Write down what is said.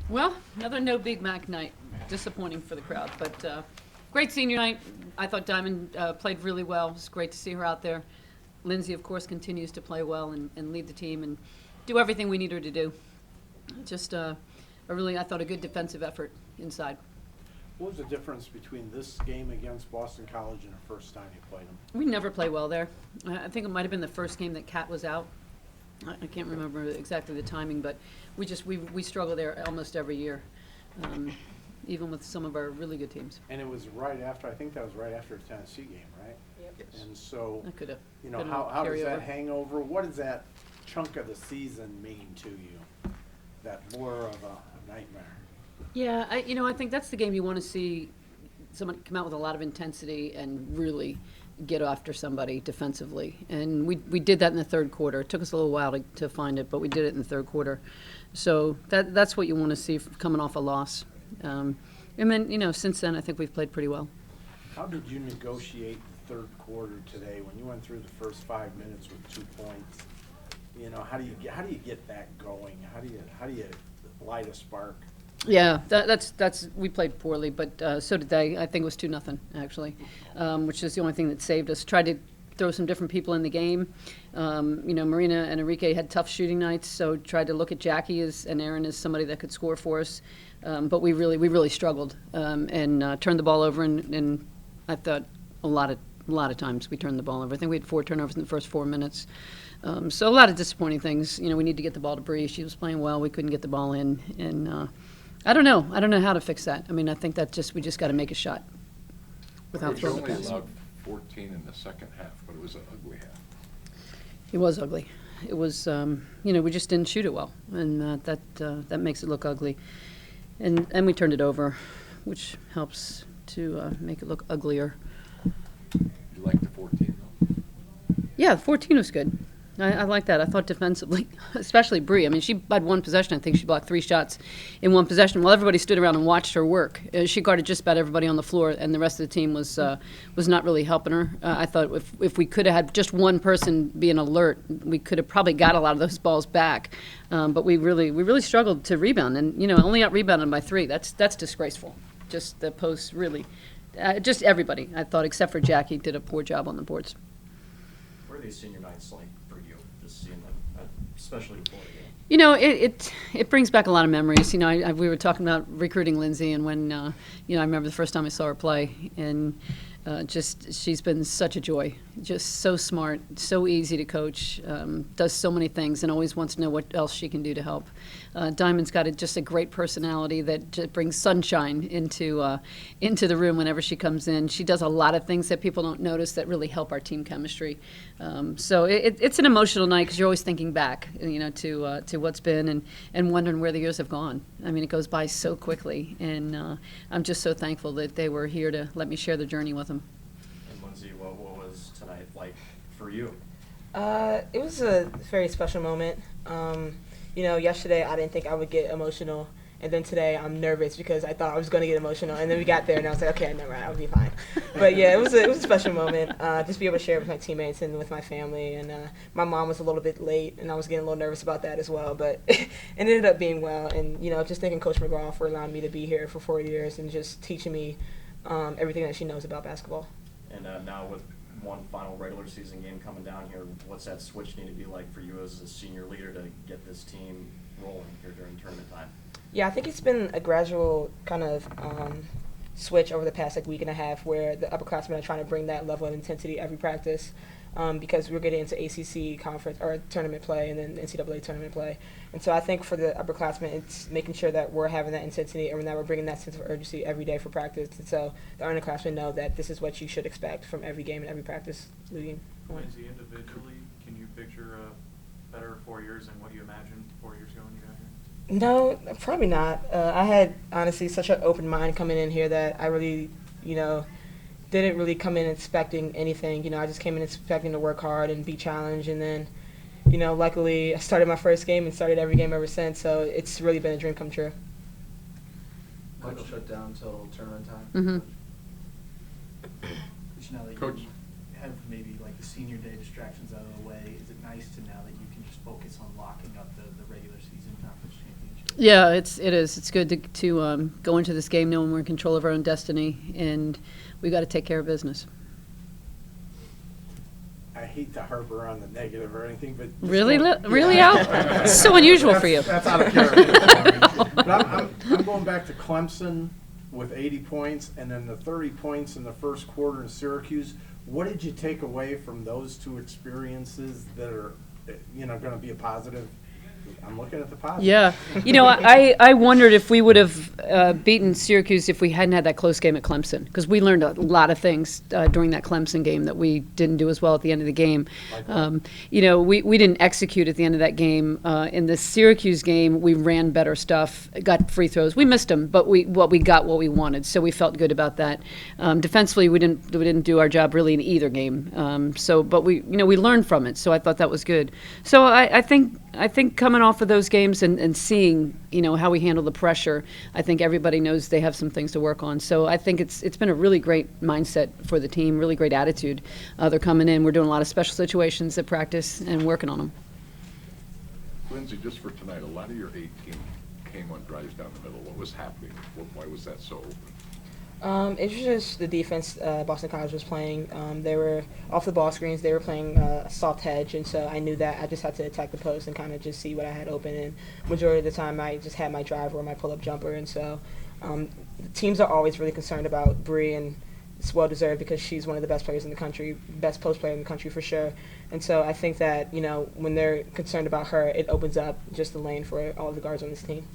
Well, another no Big Mac night. Disappointing for the crowd, but great senior night. I thought Diamond played really well. It's great to see her out there. Lindsay, of course, continues to play well and lead the team and do everything we need her to do. Just I thought, a good defensive effort inside. What was the difference between this game against Boston College and the first time you played them? We never play well there. I think it might have been the first game that Kat was out. I can't remember exactly the timing, but we struggle there almost every year, even with some of our really good teams. And it was right after, I think that was right after the Tennessee game, right? Yep. Yes. And so, That could have. how does that hangover, what does that chunk of the season mean to you? That more of a nightmare? Yeah, I think that's the game you want to see someone come out with a lot of intensity and really get after somebody defensively. And we did that in the third quarter. It took us a little while to find it, but we did it in the third quarter. So that's what you want to see coming off a loss. And then, since then, I think we've played pretty well. How did you negotiate the third quarter today when you went through the first 5 minutes with 2 points? How do you get that going? How do you light a spark? Yeah, that's we played poorly, but so did they. I think it was 2-0 actually, which is the only thing that saved us. Tried to throw some different people in the game. Marina and Enrique had tough shooting nights, so tried to look at Jackie and Aaron as somebody that could score for us. But we really struggled and turned the ball over. And I thought a lot of times we turned the ball over. I think we had 4 turnovers in the first 4 minutes. So a lot of disappointing things. We need to get the ball to Bree. She was playing well. We couldn't get the ball in, and I don't know. I don't know how to fix that. I mean, I think we just got to make a shot without throwing the Coach only pass. allowed 14 in the second half, but it was an ugly half. It was ugly. It was, we just didn't shoot it well, and that makes it look ugly. And we turned it over, which helps to make it look uglier. You like the 14 though? Yeah, 14 was good. I like that. I thought defensively, especially Bree. I mean, she had one possession. I think she blocked 3 shots in one possession while everybody stood around and watched her work. She guarded just about everybody on the floor, and the rest of the team was not really helping her. I thought if we could have had just one person being alert, we could have probably got a lot of those balls back. But we really struggled to rebound, and only out rebounded by 3. That's disgraceful. Just the posts really, just everybody. I thought except for Jackie did a poor job on the boards. What are these senior nights like for you, just seeing them, especially before the game? It brings back a lot of memories. We were talking about recruiting Lindsay, and when I remember the first time I saw her play, and she's been such a joy. Just so smart, so easy to coach, does so many things, and always wants to know what else she can do to help. Diamond's got just a great personality that just brings sunshine into the room whenever she comes in. She does a lot of things that people don't notice that really help our team chemistry. So it's an emotional night because you're always thinking back, to what's been and wondering where the years have gone. I mean, it goes by so quickly, and I'm just so thankful that they were here to let me share the journey with them. And Lindsay, what was tonight like for you? It was a very special moment. Yesterday I didn't think I would get emotional, and then today I'm nervous because I thought I was going to get emotional, and then we got there and I was like, okay, never mind, I'll be fine. But yeah, it was a special moment. Just be able to share it with my teammates and with my family, and my mom was a little bit late, and I was getting a little nervous about that as well, but it ended up being well. And just thanking Coach McGraw for allowing me to be here for 4 years and just teaching me everything that she knows about basketball. And now with one final regular season game coming down here, what's that switch need to be like for you as a senior leader to get this team rolling here during tournament time? Yeah, I think it's been a gradual kind of switch over the past week and a half where the upperclassmen are trying to bring that level of intensity every practice because we're getting into ACC conference or tournament play and then NCAA tournament play. And so I think for the upperclassmen, it's making sure that we're having that intensity and that we're bringing that sense of urgency every day for practice. And so the underclassmen know that this is what you should expect from every game and every practice leading on. Lindsay, individually, can you picture a better 4 years than what you imagined 4 years ago when you got here? No, probably not. I had, honestly, such an open mind coming in here that I really, didn't really come in expecting anything. I just came in expecting to work hard and be challenged. And then, luckily, I started my first game and started every game ever since. So it's really been a dream come true. Michael shut down until tournament time. Mm-hmm. Now that Coach. you have maybe like the senior day distractions out of the way, is it nice to now that you can just focus on locking up the regular season conference championship? Yeah, it is. It's good to go into this game knowing we're in control of our own destiny, and we got to take care of business. I hate to harbor on the negative or anything, but Really, really, Yeah. Al? So unusual for you. That's out of character. But I'm going back to Clemson with 80 points, and then the 30 points in the first quarter in Syracuse. What did you take away from those two experiences that are, going to be a positive? I'm looking at the positive. Yeah. I wondered if we would have beaten Syracuse if we hadn't had that close game at Clemson, because we learned a lot of things during that Clemson game that we didn't do as well at the end of the game. We didn't execute at the end of that game. In the Syracuse game, we ran better stuff, got free throws. We missed them, but we got what we wanted, so we felt good about that. Defensively, we didn't do our job really in either game. But we learned from it, so I thought that was good. So I think coming off of those games and seeing, how we handle the pressure, I think everybody knows they have some things to work on. So I think it's been a really great mindset for the team, really great attitude. They're coming in. We're doing a lot of special situations at practice and working on them. Lindsay, just for tonight, a lot of your 18 came on drives down the middle. What was happening? Why was that so open? It was just the defense Boston College was playing. They were off the ball screens. They were playing a soft hedge, and so I knew that I just had to attack the post and kind of just see what I had open. And majority of the time, I just had my drive or my pull-up jumper. And so teams are always really concerned about Bree, and it's well-deserved because she's one of the best players in the country, best post player in the country for sure. And so I think that, when they're concerned about her, it opens up just the lane for all of the guards on this team.